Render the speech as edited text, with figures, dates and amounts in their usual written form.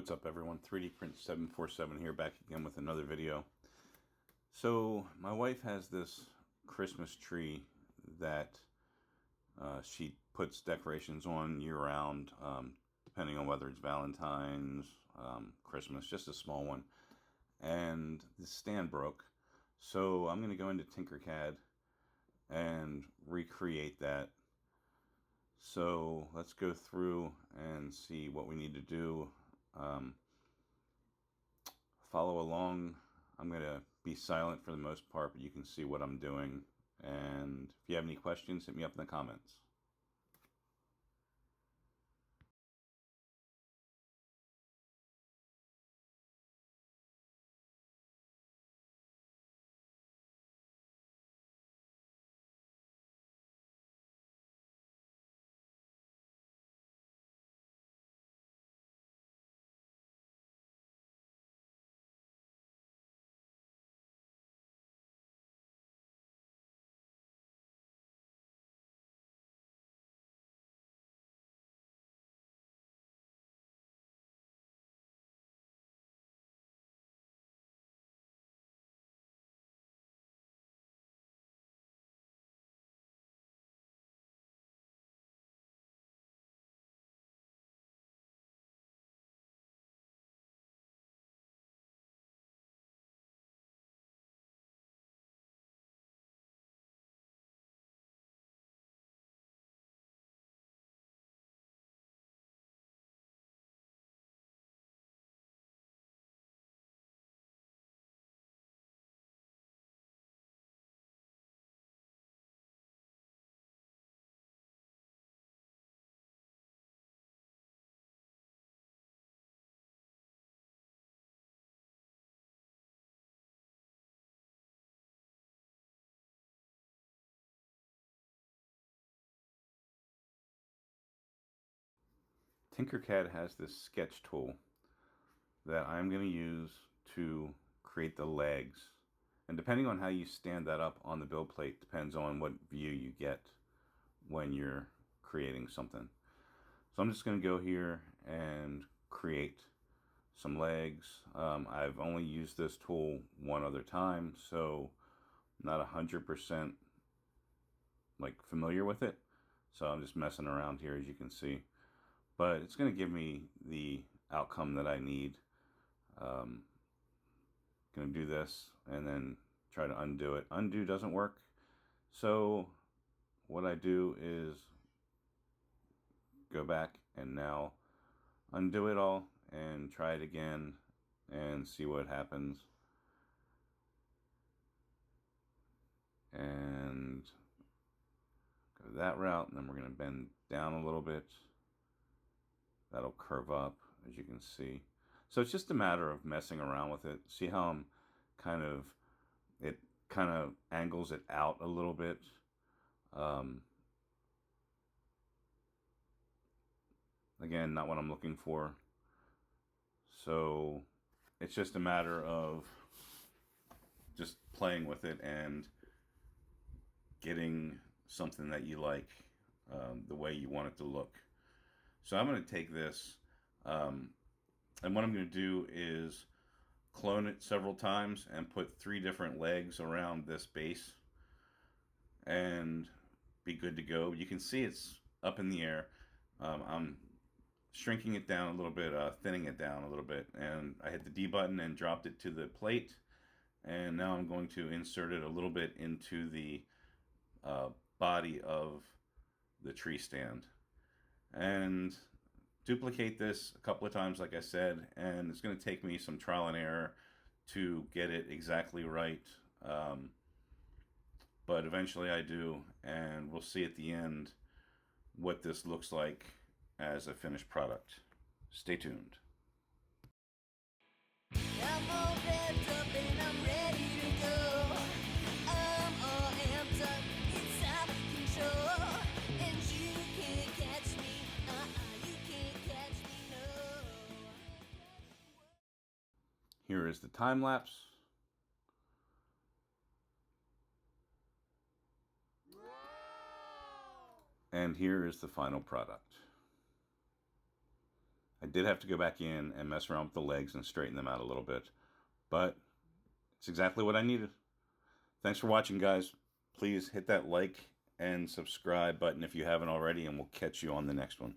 What's up everyone, 3D Print 747 here, back again with another video. So my wife has this Christmas tree that she puts decorations on year-round, depending on whether it's Valentine's, Christmas, just a small one. And the stand broke, so I'm going to go into Tinkercad and recreate that. So let's go through and see what we need to do. Follow along. I'm going to be silent for the most part, but you can see what I'm doing. And if you have any questions, hit me up in the comments. Tinkercad has this sketch tool that I'm going to use to create the legs. And depending on how you stand that up on the build plate depends on what view you get when you're creating something. So I'm just going to go here and create some legs. I've only used this tool one other time, so I'm not 100% like familiar with it. So I'm just messing around here, as you can see. But it's going to give me the outcome that I need. Going to do this and then try to undo it. Undo doesn't work. So what I do is go back and now undo it all and try it again and see what happens. And go that route, and then we're going to bend down a little bit. That'll curve up, as you can see. So it's just a matter of messing around with it. See how I'm it kind of angles it out a little bit. Again, not what I'm looking for. So it's just a matter of just playing with it and getting something that you like, the way you want it to look. So I'm going to take this, and what I'm going to do is clone it several times and put 3 different legs around this base and be good to go. You can see it's up in the air. I'm shrinking it down a little bit, thinning it down a little bit, and I hit the D button and dropped it to the plate, and now I'm going to insert it a little bit into the body of the tree stand and duplicate this a couple of times, like I said, and it's going to take me some trial and error to get it exactly right, but eventually I do, and we'll see at the end what this looks like as a finished product. Stay tuned. I'm all revved up and I'm ready to go. I'm all amped up, it's out of control. And you can't catch me, you can't catch me, no. Here is the time lapse. And here is the final product. I did have to go back in and mess around with the legs and straighten them out a little bit, but it's exactly what I needed. Thanks for watching, guys. Please hit that like and subscribe button if you haven't already, and we'll catch you on the next one.